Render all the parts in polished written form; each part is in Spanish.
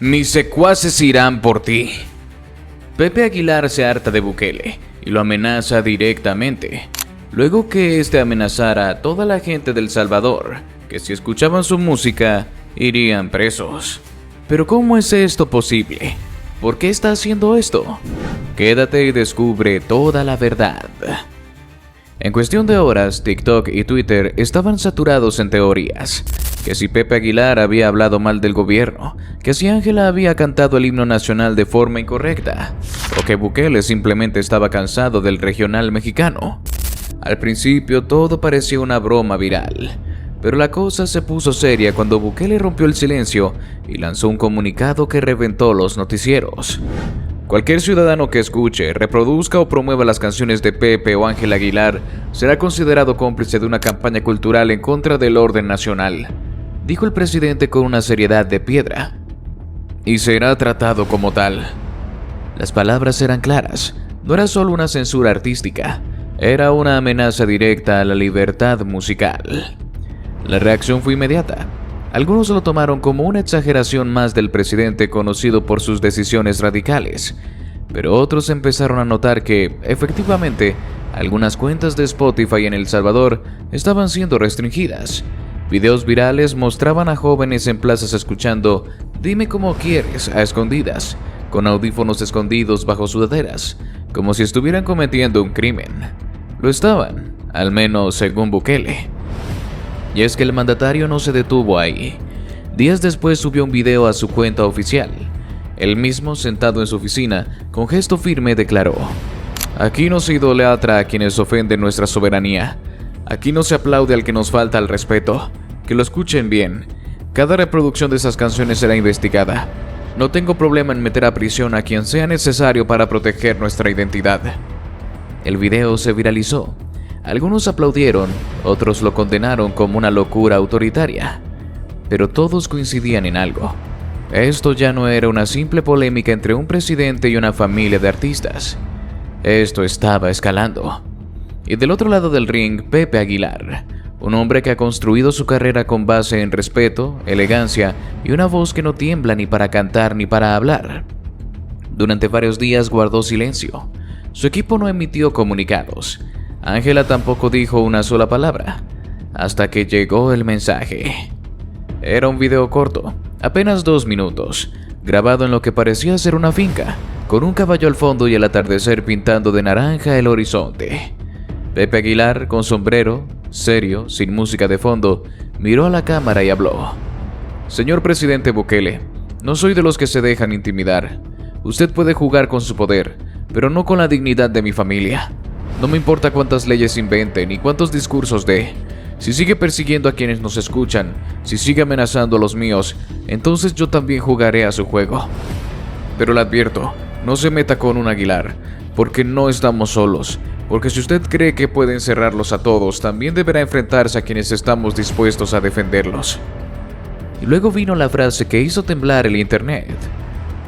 Mis secuaces irán por ti. Pepe Aguilar se harta de Bukele y lo amenaza directamente, luego que este amenazara a toda la gente de El Salvador, que si escuchaban su música, irían presos. Pero ¿cómo es esto posible? ¿Por qué está haciendo esto? Quédate y descubre toda la verdad. En cuestión de horas, TikTok y Twitter estaban saturados en teorías. Que si Pepe Aguilar había hablado mal del gobierno, que si Ángela había cantado el himno nacional de forma incorrecta, o que Bukele simplemente estaba cansado del regional mexicano. Al principio todo parecía una broma viral, pero la cosa se puso seria cuando Bukele rompió el silencio y lanzó un comunicado que reventó los noticieros. Cualquier ciudadano que escuche, reproduzca o promueva las canciones de Pepe o Ángela Aguilar será considerado cómplice de una campaña cultural en contra del orden nacional, dijo el presidente con una seriedad de piedra, y será tratado como tal. Las palabras eran claras, no era solo una censura artística, era una amenaza directa a la libertad musical. La reacción fue inmediata. Algunos lo tomaron como una exageración más del presidente conocido por sus decisiones radicales, pero otros empezaron a notar que, efectivamente, algunas cuentas de Spotify en El Salvador estaban siendo restringidas. Videos virales mostraban a jóvenes en plazas escuchando "Dime cómo quieres" a escondidas, con audífonos escondidos bajo sudaderas, como si estuvieran cometiendo un crimen. Lo estaban, al menos según Bukele. Y es que el mandatario no se detuvo ahí. Días después subió un video a su cuenta oficial. Él mismo, sentado en su oficina, con gesto firme declaró: "Aquí no se idolatra a quienes ofenden nuestra soberanía. Aquí no se aplaude al que nos falta el respeto. Que lo escuchen bien. Cada reproducción de esas canciones será investigada. No tengo problema en meter a prisión a quien sea necesario para proteger nuestra identidad". El video se viralizó. Algunos aplaudieron, otros lo condenaron como una locura autoritaria. Pero todos coincidían en algo. Esto ya no era una simple polémica entre un presidente y una familia de artistas. Esto estaba escalando. Y del otro lado del ring, Pepe Aguilar, un hombre que ha construido su carrera con base en respeto, elegancia y una voz que no tiembla ni para cantar ni para hablar. Durante varios días guardó silencio. Su equipo no emitió comunicados. Ángela tampoco dijo una sola palabra, hasta que llegó el mensaje. Era un video corto, apenas 2 minutos, grabado en lo que parecía ser una finca, con un caballo al fondo y el atardecer pintando de naranja el horizonte. Pepe Aguilar, con sombrero, serio, sin música de fondo, miró a la cámara y habló: "Señor presidente Bukele, no soy de los que se dejan intimidar. Usted puede jugar con su poder, pero no con la dignidad de mi familia. No me importa cuántas leyes invente ni cuántos discursos dé. Si sigue persiguiendo a quienes nos escuchan, si sigue amenazando a los míos, entonces yo también jugaré a su juego. Pero le advierto, no se meta con un Aguilar, porque no estamos solos. Porque si usted cree que puede encerrarlos a todos, también deberá enfrentarse a quienes estamos dispuestos a defenderlos". Y luego vino la frase que hizo temblar el internet: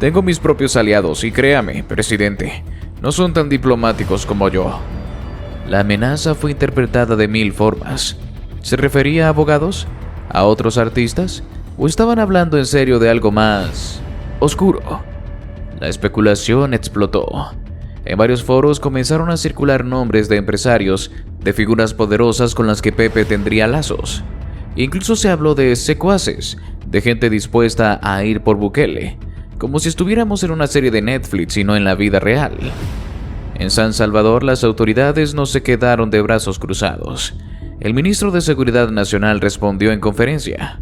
"Tengo mis propios aliados y créame, presidente, no son tan diplomáticos como yo". La amenaza fue interpretada de 1000 formas. ¿Se refería a abogados? ¿A otros artistas? ¿O estaban hablando en serio de algo más oscuro? La especulación explotó. En varios foros comenzaron a circular nombres de empresarios, de figuras poderosas con las que Pepe tendría lazos. Incluso se habló de secuaces, de gente dispuesta a ir por Bukele, como si estuviéramos en una serie de Netflix y no en la vida real. En San Salvador, las autoridades no se quedaron de brazos cruzados. El ministro de Seguridad Nacional respondió en conferencia: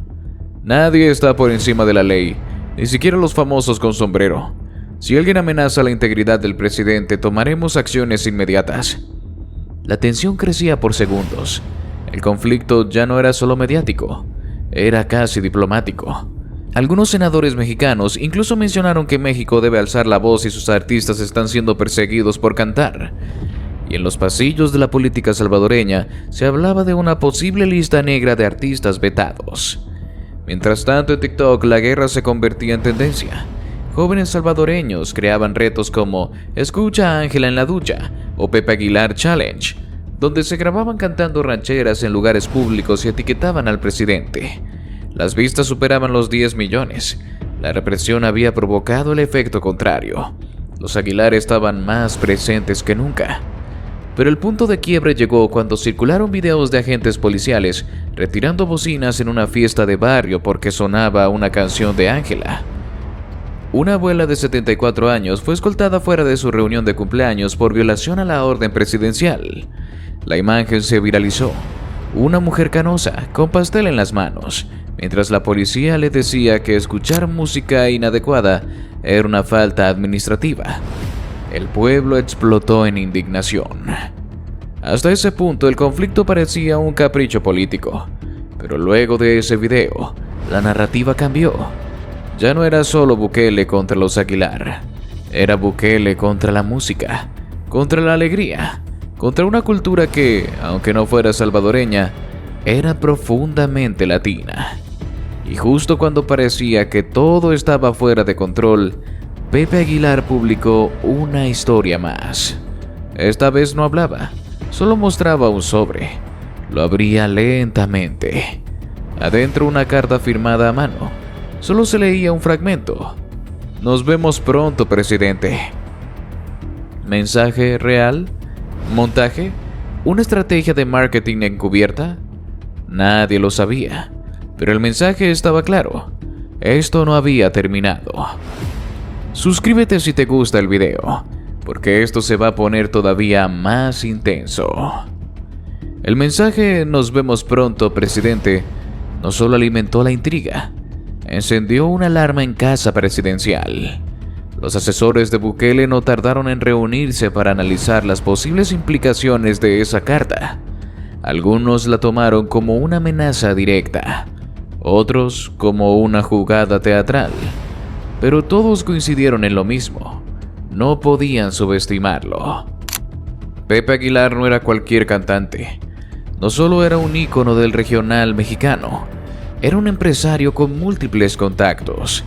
"Nadie está por encima de la ley, ni siquiera los famosos con sombrero. Si alguien amenaza la integridad del presidente, tomaremos acciones inmediatas". La tensión crecía por segundos. El conflicto ya no era solo mediático, era casi diplomático. Algunos senadores mexicanos incluso mencionaron que México debe alzar la voz si sus artistas están siendo perseguidos por cantar. Y en los pasillos de la política salvadoreña se hablaba de una posible lista negra de artistas vetados. Mientras tanto, en TikTok la guerra se convertía en tendencia. Jóvenes salvadoreños creaban retos como "Escucha a Ángela en la ducha" o "Pepe Aguilar Challenge", donde se grababan cantando rancheras en lugares públicos y etiquetaban al presidente. Las vistas superaban los 10 millones. La represión había provocado el efecto contrario. Los Aguilar estaban más presentes que nunca. Pero el punto de quiebre llegó cuando circularon videos de agentes policiales retirando bocinas en una fiesta de barrio porque sonaba una canción de Ángela. Una abuela de 74 años fue escoltada fuera de su reunión de cumpleaños por violación a la orden presidencial. La imagen se viralizó. Una mujer canosa, con pastel en las manos, mientras la policía le decía que escuchar música inadecuada era una falta administrativa. El pueblo explotó en indignación. Hasta ese punto el conflicto parecía un capricho político, pero luego de ese video, la narrativa cambió. Ya no era solo Bukele contra los Aguilar, era Bukele contra la música, contra la alegría, contra una cultura que, aunque no fuera salvadoreña, era profundamente latina. Y justo cuando parecía que todo estaba fuera de control, Pepe Aguilar publicó una historia más. Esta vez no hablaba, solo mostraba un sobre. Lo abría lentamente. Adentro una carta firmada a mano. Solo se leía un fragmento. Nos vemos pronto, presidente. ¿Mensaje real? ¿Montaje? ¿Una estrategia de marketing encubierta? Nadie lo sabía, pero el mensaje estaba claro. Esto no había terminado. Suscríbete si te gusta el video, porque esto se va a poner todavía más intenso. El mensaje "Nos vemos pronto, presidente" no solo alimentó la intriga, encendió una alarma en casa presidencial. Los asesores de Bukele no tardaron en reunirse para analizar las posibles implicaciones de esa carta. Algunos la tomaron como una amenaza directa, otros como una jugada teatral, pero todos coincidieron en lo mismo: no podían subestimarlo. Pepe Aguilar no era cualquier cantante, no solo era un ícono del regional mexicano, era un empresario con múltiples contactos,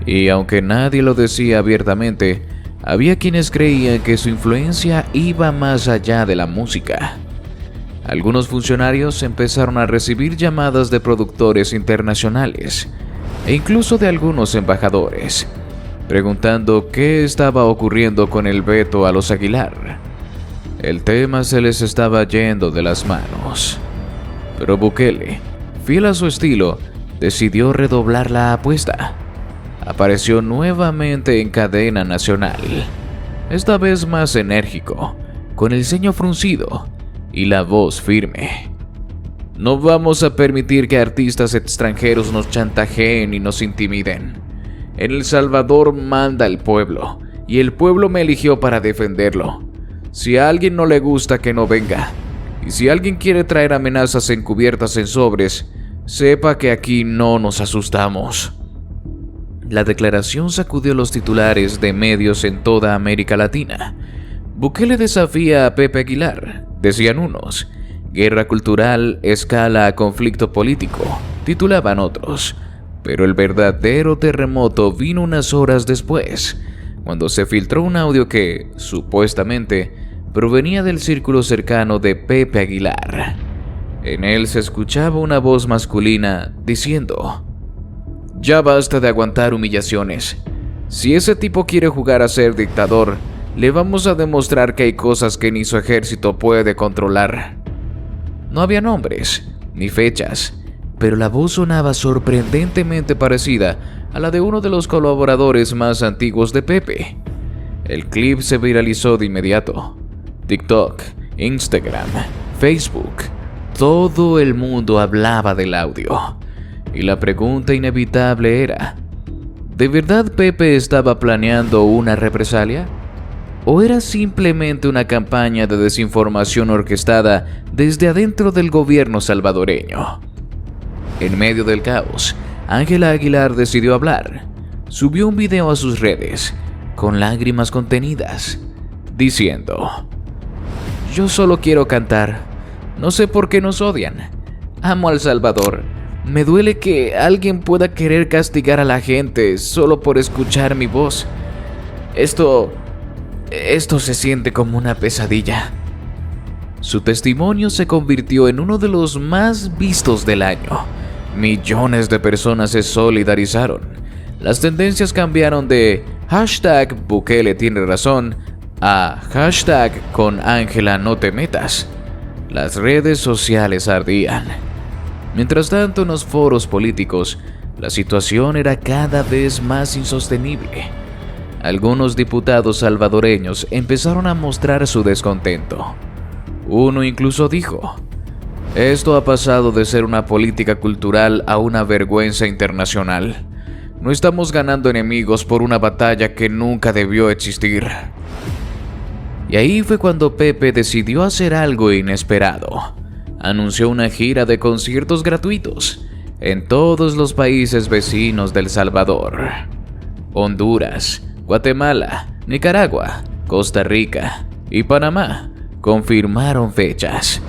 y aunque nadie lo decía abiertamente, había quienes creían que su influencia iba más allá de la música. Algunos funcionarios empezaron a recibir llamadas de productores internacionales e incluso de algunos embajadores, preguntando qué estaba ocurriendo con el veto a los Aguilar. El tema se les estaba yendo de las manos. Pero Bukele, fiel a su estilo, decidió redoblar la apuesta. Apareció nuevamente en cadena nacional, esta vez más enérgico, con el ceño fruncido y la voz firme. No vamos a permitir que artistas extranjeros nos chantajeen y nos intimiden. En El Salvador manda el pueblo, y el pueblo me eligió para defenderlo. Si a alguien no le gusta, que no venga. Y si alguien quiere traer amenazas encubiertas en sobres, sepa que aquí no nos asustamos. La declaración sacudió los titulares de medios en toda América Latina. Bukele desafía a Pepe Aguilar, decían unos. Guerra cultural escala a conflicto político, titulaban otros. Pero el verdadero terremoto vino unas horas después, cuando se filtró un audio que, supuestamente, provenía del círculo cercano de Pepe Aguilar. En él se escuchaba una voz masculina diciendo: "Ya basta de aguantar humillaciones. Si ese tipo quiere jugar a ser dictador, le vamos a demostrar que hay cosas que ni su ejército puede controlar". No había nombres, ni fechas, pero la voz sonaba sorprendentemente parecida a la de uno de los colaboradores más antiguos de Pepe. El clip se viralizó de inmediato. TikTok, Instagram, Facebook, todo el mundo hablaba del audio. Y la pregunta inevitable era: ¿de verdad Pepe estaba planeando una represalia? ¿O era simplemente una campaña de desinformación orquestada desde adentro del gobierno salvadoreño? En medio del caos, Ángela Aguilar decidió hablar. Subió un video a sus redes, con lágrimas contenidas, diciendo: "Yo solo quiero cantar. No sé por qué nos odian. Amo a El Salvador. Me duele que alguien pueda querer castigar a la gente solo por escuchar mi voz. Esto se siente como una pesadilla". Su testimonio se convirtió en uno de los más vistos del año. Millones de personas se solidarizaron. las tendencias cambiaron de hashtag Bukele tiene razón a hashtag con Ángela no te metas. Las redes sociales ardían. Mientras tanto, en los foros políticos, la situación era cada vez más insostenible. Algunos diputados salvadoreños empezaron a mostrar su descontento. Uno incluso dijo: esto ha pasado de ser una política cultural a una vergüenza internacional. No estamos ganando enemigos por una batalla que nunca debió existir. Y ahí fue cuando Pepe decidió hacer algo inesperado. Anunció una gira de conciertos gratuitos en todos los países vecinos del Salvador. Honduras, Guatemala, Nicaragua, Costa Rica y Panamá confirmaron fechas.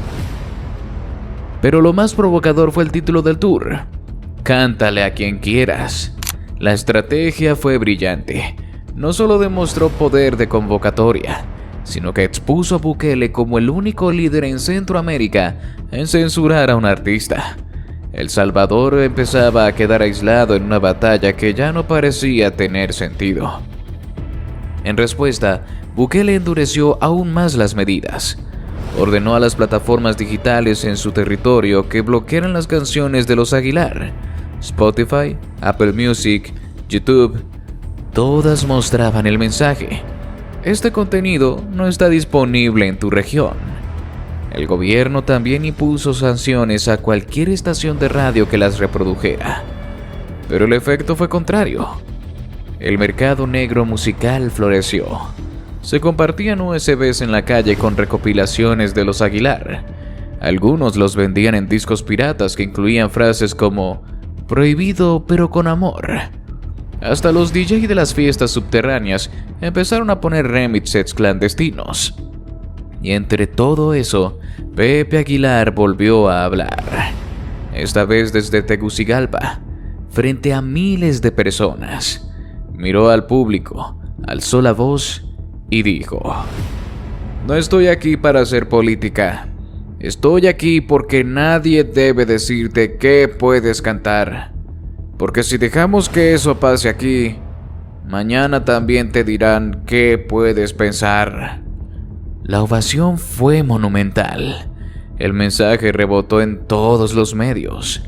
Pero lo más provocador fue el título del tour: Cántale a quien quieras. La estrategia fue brillante. No solo demostró poder de convocatoria, sino que expuso a Bukele como el único líder en Centroamérica en censurar a un artista. El Salvador empezaba a quedar aislado en una batalla que ya no parecía tener sentido. En respuesta, Bukele endureció aún más las medidas. Ordenó a las plataformas digitales en su territorio que bloquearan las canciones de los Aguilar. Spotify, Apple Music, YouTube, todas mostraban el mensaje: este contenido no está disponible en tu región. El gobierno también impuso sanciones a cualquier estación de radio que las reprodujera. Pero el efecto fue contrario. El mercado negro musical floreció. Se compartían USBs en la calle con recopilaciones de los Aguilar. Algunos los vendían en discos piratas que incluían frases como prohibido pero con amor. Hasta los DJ de las fiestas subterráneas empezaron a poner remixes clandestinos. Y entre todo eso, Pepe Aguilar volvió a hablar. Esta vez desde Tegucigalpa, frente a miles de personas. Miró al público, alzó la voz y dijo: no estoy aquí para hacer política. Estoy aquí porque nadie debe decirte qué puedes cantar. Porque si dejamos que eso pase aquí, mañana también te dirán qué puedes pensar. La ovación fue monumental. El mensaje rebotó en todos los medios.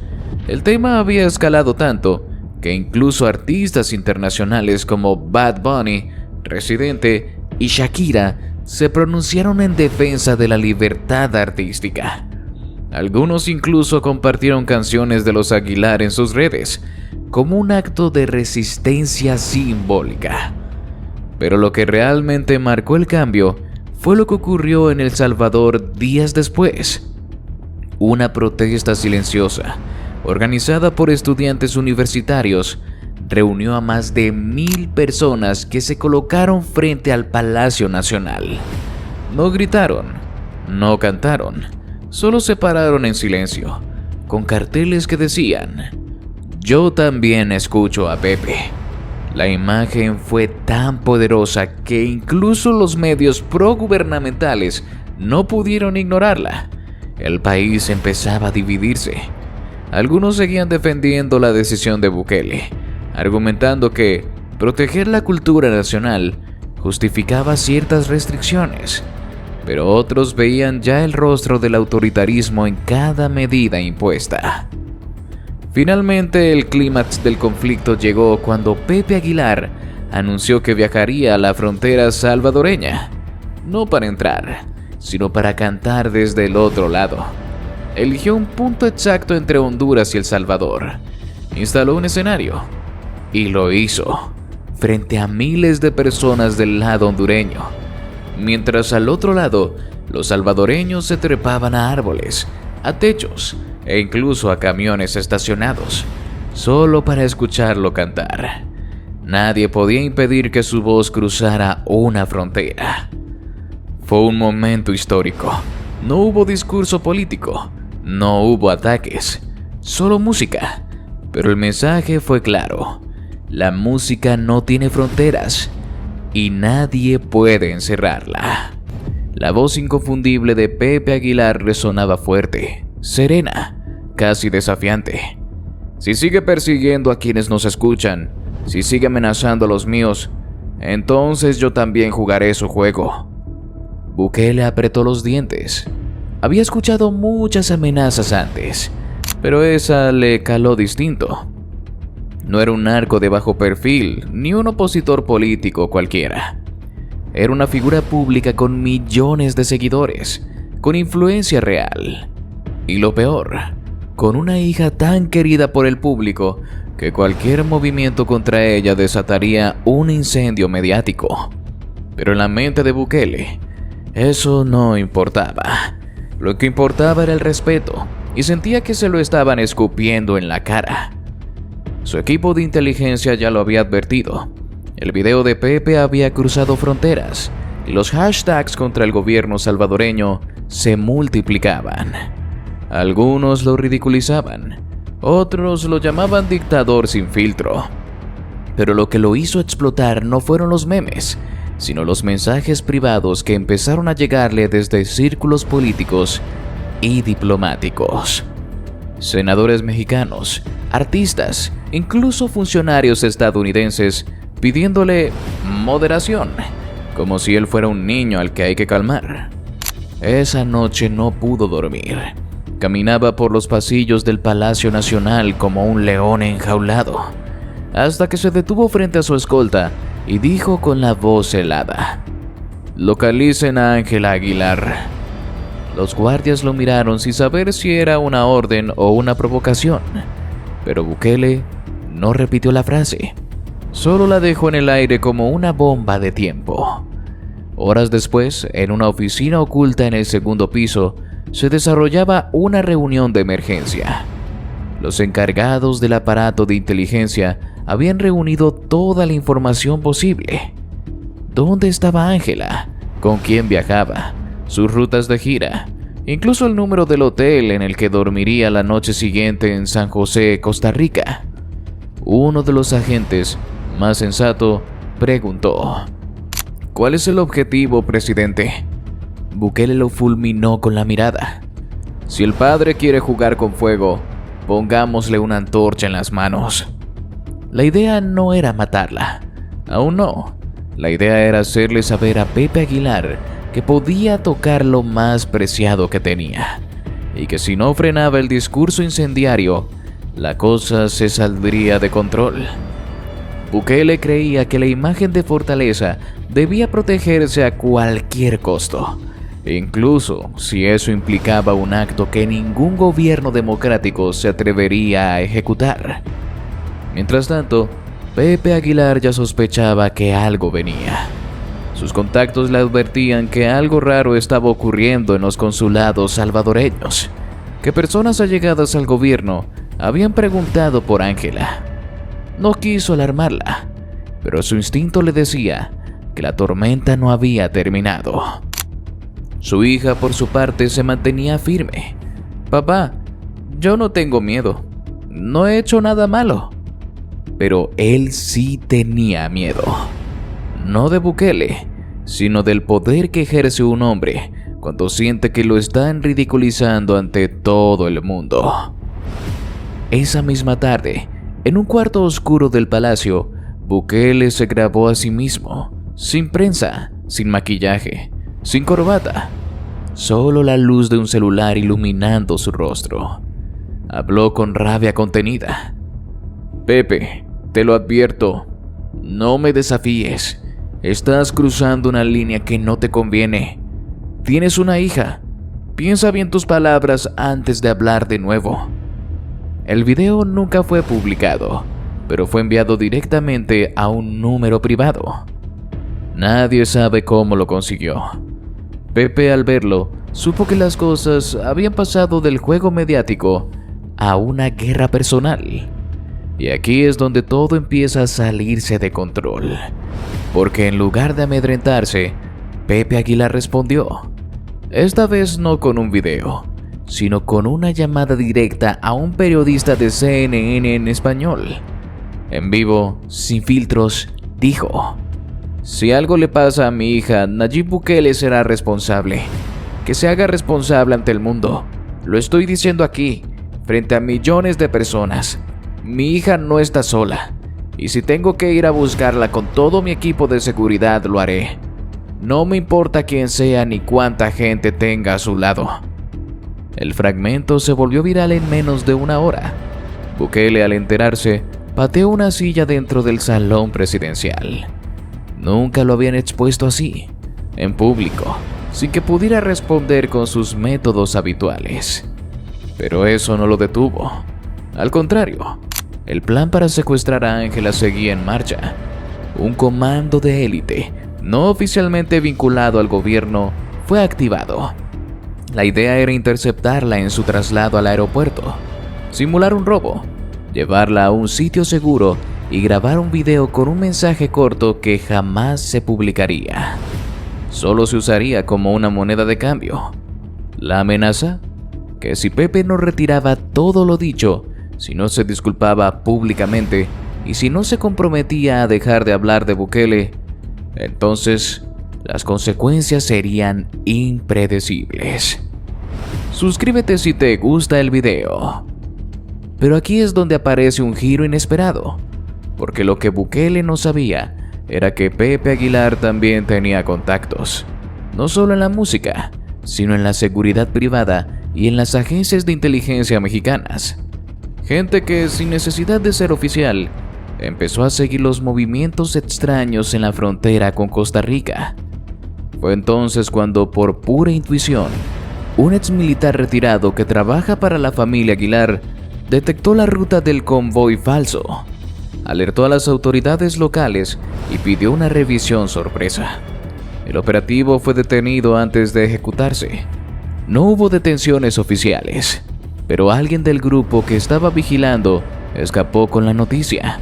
El tema había escalado tanto que incluso artistas internacionales como Bad Bunny, Residente y Shakira se pronunciaron en defensa de la libertad artística. Algunos incluso compartieron canciones de los Aguilar en sus redes, como un acto de resistencia simbólica. Pero lo que realmente marcó el cambio fue lo que ocurrió en El Salvador días después. Una protesta silenciosa, organizada por estudiantes universitarios, reunió a más de 1000 personas que se colocaron frente al Palacio Nacional. No gritaron, no cantaron, solo se pararon en silencio, con carteles que decían: yo también escucho a Pepe. La imagen fue tan poderosa que incluso los medios progubernamentales no pudieron ignorarla. El país empezaba a dividirse. Algunos seguían defendiendo la decisión de Bukele, argumentando que proteger la cultura nacional justificaba ciertas restricciones, pero otros veían ya el rostro del autoritarismo en cada medida impuesta. Finalmente, el clímax del conflicto llegó cuando Pepe Aguilar anunció que viajaría a la frontera salvadoreña, no para entrar, sino para cantar desde el otro lado. Eligió un punto exacto entre Honduras y El Salvador, instaló un escenario y lo hizo frente a miles de personas del lado hondureño, mientras al otro lado los salvadoreños se trepaban a árboles, a techos e incluso a camiones estacionados, solo para escucharlo cantar. Nadie podía impedir que su voz cruzara una frontera. Fue un momento histórico. No hubo discurso político, no hubo ataques, solo música. Pero el mensaje fue claro: la música no tiene fronteras y nadie puede encerrarla. La voz inconfundible de Pepe Aguilar resonaba fuerte, serena, casi desafiante. Si sigue persiguiendo a quienes nos escuchan, Si sigue amenazando a los míos, entonces yo también jugaré su juego. Bukele apretó los dientes. Había escuchado muchas amenazas antes, pero esa le caló distinto. No era un narco de bajo perfil, ni un opositor político cualquiera. Era una figura pública con millones de seguidores, con influencia real. Y lo peor, con una hija tan querida por el público que cualquier movimiento contra ella desataría un incendio mediático. Pero en la mente de Bukele, eso no importaba. Lo que importaba era el respeto, y sentía que se lo estaban escupiendo en la cara. Su equipo de inteligencia ya lo había advertido. El video de Pepe había cruzado fronteras, y los hashtags contra el gobierno salvadoreño se multiplicaban. Algunos lo ridiculizaban, otros lo llamaban dictador sin filtro. Pero lo que lo hizo explotar no fueron los memes, sino los mensajes privados que empezaron a llegarle desde círculos políticos y diplomáticos. Senadores mexicanos, artistas, incluso funcionarios estadounidenses pidiéndole moderación, como si él fuera un niño al que hay que calmar. Esa noche no pudo dormir. Caminaba por los pasillos del Palacio Nacional como un león enjaulado, hasta que se detuvo frente a su escolta y dijo con la voz helada: «Localicen a Ángela Aguilar». Los guardias lo miraron sin saber si era una orden o una provocación, pero Bukele no repitió la frase, solo la dejó en el aire como una bomba de tiempo. Horas después, en una oficina oculta en el segundo piso, se desarrollaba una reunión de emergencia. Los encargados del aparato de inteligencia habían reunido toda la información posible. ¿Dónde estaba Ángela? ¿Con quién viajaba? Sus rutas de gira, incluso el número del hotel en el que dormiría la noche siguiente en San José, Costa Rica. Uno de los agentes, más sensato, preguntó: «¿Cuál es el objetivo, presidente?». Bukele lo fulminó con la mirada. «Si el padre quiere jugar con fuego, pongámosle una antorcha en las manos». La idea no era matarla, aún no. La idea era hacerle saber a Pepe Aguilar que podía tocar lo más preciado que tenía, y que si no frenaba el discurso incendiario, la cosa se saldría de control. Bukele creía que la imagen de fortaleza debía protegerse a cualquier costo, incluso si eso implicaba un acto que ningún gobierno democrático se atrevería a ejecutar. Mientras tanto, Pepe Aguilar ya sospechaba que algo venía. Sus contactos le advertían que algo raro estaba ocurriendo en los consulados salvadoreños, que personas allegadas al gobierno habían preguntado por Ángela. No quiso alarmarla, pero su instinto le decía que la tormenta no había terminado. Su hija, por su parte, se mantenía firme. «Papá, yo no tengo miedo. No he hecho nada malo». Pero él sí tenía miedo. No de Bukele, sino del poder que ejerce un hombre cuando siente que lo están ridiculizando ante todo el mundo. Esa misma tarde, en un cuarto oscuro del palacio, Bukele se grabó a sí mismo, sin prensa, sin maquillaje, sin corbata, solo la luz de un celular iluminando su rostro. Habló con rabia contenida. «Pepe, te lo advierto, no me desafíes. Estás cruzando una línea que no te conviene. Tienes una hija. Piensa bien tus palabras antes de hablar de nuevo». El video nunca fue publicado, pero fue enviado directamente a un número privado. Nadie sabe cómo lo consiguió. Pepe, al verlo, supo que las cosas habían pasado del juego mediático a una guerra personal. Y aquí es donde todo empieza a salirse de control, porque en lugar de amedrentarse, Pepe Aguilar respondió, esta vez no con un video, sino con una llamada directa a un periodista de CNN en español. En vivo, sin filtros, dijo: «Si algo le pasa a mi hija, Nayib Bukele será responsable. Que se haga responsable ante el mundo. Lo estoy diciendo aquí, frente a millones de personas. Mi hija no está sola. Y si tengo que ir a buscarla con todo mi equipo de seguridad, lo haré. No me importa quién sea ni cuánta gente tenga a su lado. El fragmento se volvió viral en menos de una hora. Bukele, al enterarse, pateó una silla dentro del salón presidencial. Nunca lo habían expuesto así, en público, sin que pudiera responder con sus métodos habituales. Pero eso no lo detuvo. Al contrario, el plan para secuestrar a Ángela seguía en marcha. Un comando de élite, no oficialmente vinculado al gobierno, fue activado. La idea era interceptarla en su traslado al aeropuerto, simular un robo, llevarla a un sitio seguro y grabar un video con un mensaje corto que jamás se publicaría. Solo se usaría como una moneda de cambio. La amenaza: que si Pepe no retiraba todo lo dicho, si no se disculpaba públicamente y si no se comprometía a dejar de hablar de Bukele, entonces las consecuencias serían impredecibles. Suscríbete si te gusta el video. Pero aquí es donde aparece un giro inesperado, porque lo que Bukele no sabía era que Pepe Aguilar también tenía contactos, no solo en la música, sino en la seguridad privada y en las agencias de inteligencia mexicanas. Gente que, sin necesidad de ser oficial, empezó a seguir los movimientos extraños en la frontera con Costa Rica. Fue entonces cuando, por pura intuición, un exmilitar retirado que trabaja para la familia Aguilar detectó la ruta del convoy falso, alertó a las autoridades locales y pidió una revisión sorpresa. El operativo fue detenido antes de ejecutarse. No hubo detenciones oficiales, pero alguien del grupo que estaba vigilando escapó con la noticia.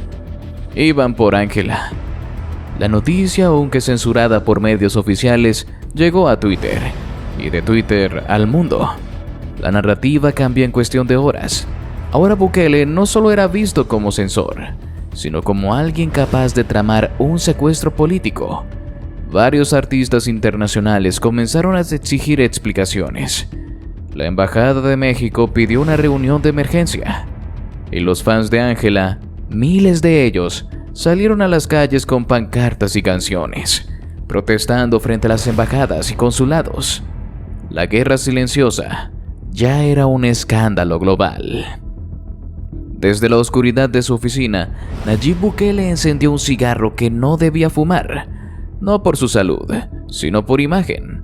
Iban por Ángela. La noticia, aunque censurada por medios oficiales, llegó a Twitter, y de Twitter al mundo. La narrativa cambia en cuestión de horas. Ahora Bukele no solo era visto como censor, sino como alguien capaz de tramar un secuestro político. Varios artistas internacionales comenzaron a exigir explicaciones. La Embajada de México pidió una reunión de emergencia, y los fans de Ángela, miles de ellos, salieron a las calles con pancartas y canciones, protestando frente a las embajadas y consulados. La guerra silenciosa ya era un escándalo global. Desde la oscuridad de su oficina, Nayib Bukele encendió un cigarro que no debía fumar, no por su salud, sino por imagen.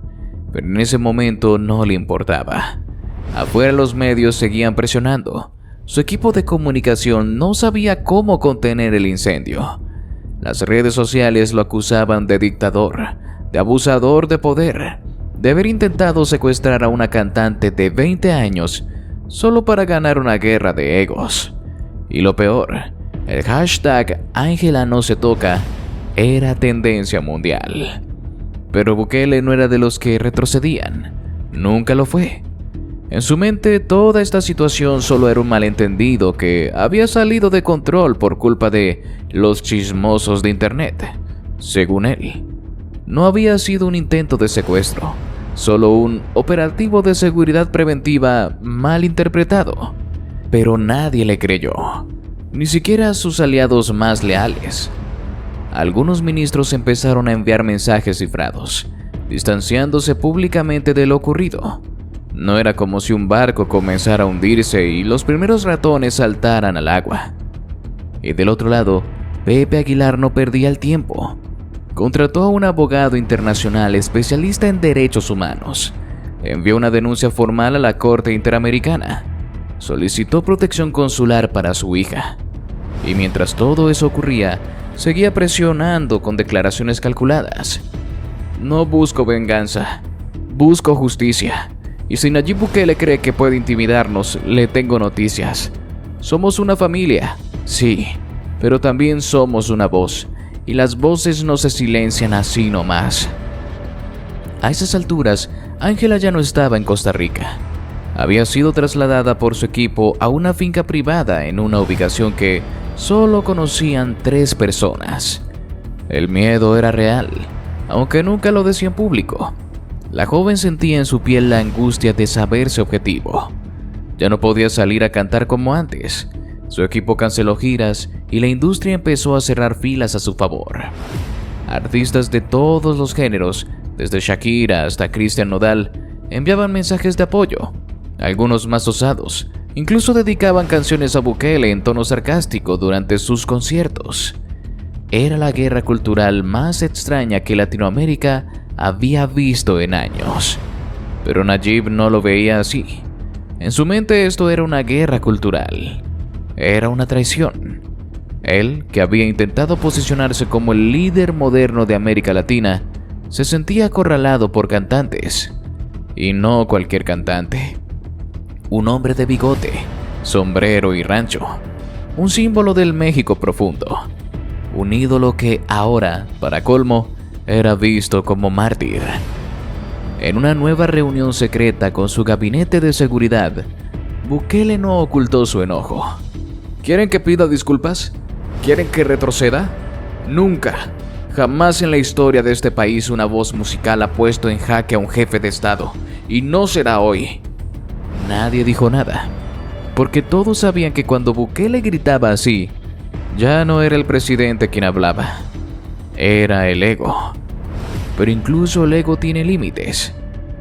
Pero en ese momento no le importaba. Afuera los medios seguían presionando. Su equipo de comunicación no sabía cómo contener el incendio. Las redes sociales lo acusaban de dictador, de abusador de poder, de haber intentado secuestrar a una cantante de 20 años solo para ganar una guerra de egos. Y lo peor, el hashtag Ángela no se toca era tendencia mundial. Pero Bukele no era de los que retrocedían. Nunca lo fue. En su mente, toda esta situación solo era un malentendido que había salido de control por culpa de los chismosos de internet. Según él, no había sido un intento de secuestro, solo un operativo de seguridad preventiva mal interpretado. Pero nadie le creyó, ni siquiera sus aliados más leales. Algunos ministros empezaron a enviar mensajes cifrados, distanciándose públicamente de lo ocurrido. No era como si un barco comenzara a hundirse y los primeros ratones saltaran al agua. Y del otro lado, Pepe Aguilar no perdía el tiempo. Contrató a un abogado internacional especialista en derechos humanos. Envió una denuncia formal a la Corte Interamericana. Solicitó protección consular para su hija. Y mientras todo eso ocurría, seguía presionando con declaraciones calculadas. No busco venganza, busco justicia. Y si Nayib Bukele cree que puede intimidarnos, le tengo noticias. Somos una familia, sí, pero también somos una voz. Y las voces no se silencian así nomás. A esas alturas, Ángela ya no estaba en Costa Rica. Había sido trasladada por su equipo a una finca privada en una ubicación que solo conocían 3 personas. El miedo era real, aunque nunca lo decía en público. La joven sentía en su piel la angustia de saberse objetivo. Ya no podía salir a cantar como antes. Su equipo canceló giras y la industria empezó a cerrar filas a su favor. Artistas de todos los géneros, desde Shakira hasta Cristian Nodal, enviaban mensajes de apoyo, algunos más osados. Incluso dedicaban canciones a Bukele en tono sarcástico durante sus conciertos. Era la guerra cultural más extraña que Latinoamérica había visto en años. Pero Nayib no lo veía así. En su mente esto era una guerra cultural. Era una traición. Él, que había intentado posicionarse como el líder moderno de América Latina, se sentía acorralado por cantantes. Y no cualquier cantante. Un hombre de bigote, sombrero y rancho. Un símbolo del México profundo. Un ídolo que ahora, para colmo, era visto como mártir. En una nueva reunión secreta con su gabinete de seguridad, Bukele no ocultó su enojo. ¿Quieren que pida disculpas? ¿Quieren que retroceda? Nunca, jamás en la historia de este país una voz musical ha puesto en jaque a un jefe de Estado, y no será hoy. Nadie dijo nada, porque todos sabían que cuando Bukele gritaba así, ya no era el presidente quien hablaba, era el ego. Pero incluso el ego tiene límites.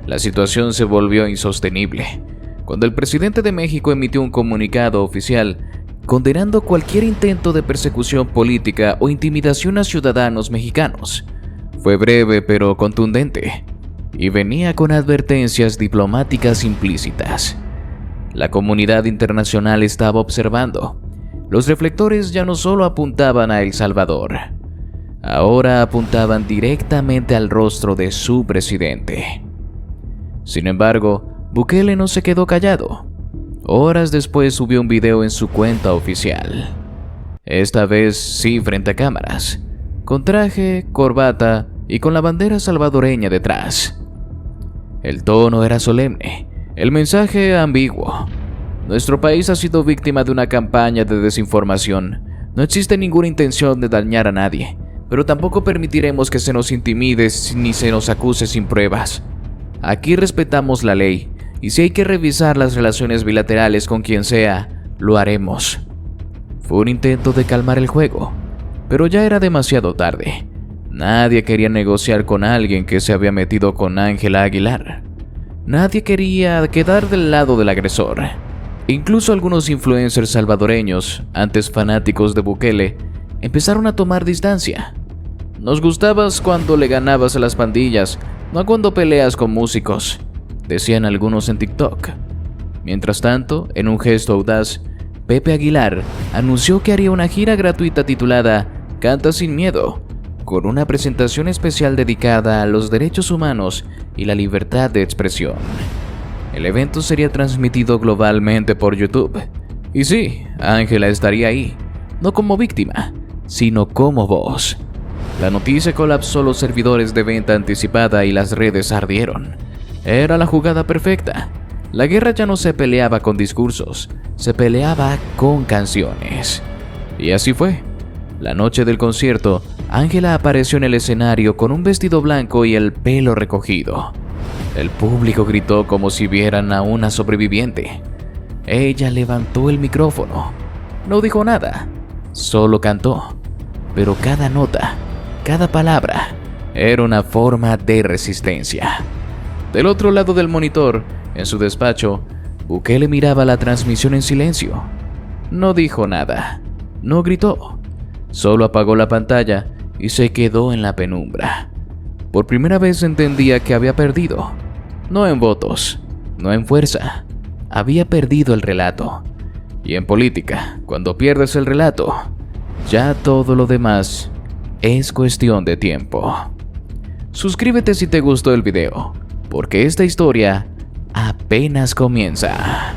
La situación se volvió insostenible cuando el presidente de México emitió un comunicado oficial condenando cualquier intento de persecución política o intimidación a ciudadanos mexicanos. Fue breve pero contundente, y venía con advertencias diplomáticas implícitas. La comunidad internacional estaba observando. Los reflectores ya no solo apuntaban a El Salvador, ahora apuntaban directamente al rostro de su presidente. Sin embargo, Bukele no se quedó callado. Horas después subió un video en su cuenta oficial. Esta vez sí frente a cámaras, con traje, corbata y con la bandera salvadoreña detrás. El tono era solemne, el mensaje ambiguo. Nuestro país ha sido víctima de una campaña de desinformación. No existe ninguna intención de dañar a nadie, pero tampoco permitiremos que se nos intimide ni se nos acuse sin pruebas. Aquí respetamos la ley, y si hay que revisar las relaciones bilaterales con quien sea, lo haremos. Fue un intento de calmar el juego, pero ya era demasiado tarde. Nadie quería negociar con alguien que se había metido con Ángela Aguilar. Nadie quería quedar del lado del agresor. Incluso algunos influencers salvadoreños, antes fanáticos de Bukele, empezaron a tomar distancia. Nos gustabas cuando le ganabas a las pandillas, no cuando peleas con músicos, decían algunos en TikTok. Mientras tanto, en un gesto audaz, Pepe Aguilar anunció que haría una gira gratuita titulada Canta sin miedo, con una presentación especial dedicada a los derechos humanos y la libertad de expresión. El evento sería transmitido globalmente por YouTube. Y sí, Ángela estaría ahí, no como víctima, sino como voz. La noticia colapsó los servidores de venta anticipada y las redes ardieron. Era la jugada perfecta. La guerra ya no se peleaba con discursos, se peleaba con canciones. Y así fue. La noche del concierto, Ángela apareció en el escenario con un vestido blanco y el pelo recogido. El público gritó como si vieran a una sobreviviente. Ella levantó el micrófono. No dijo nada, solo cantó. Pero cada nota, cada palabra, era una forma de resistencia. Del otro lado del monitor, en su despacho, Bukele miraba la transmisión en silencio. No dijo nada, no gritó, solo apagó la pantalla y se quedó en la penumbra. Por primera vez entendía que había perdido. No en votos, no en fuerza. Había perdido el relato. Y en política, cuando pierdes el relato, ya todo lo demás es cuestión de tiempo. Suscríbete si te gustó el video, porque esta historia apenas comienza.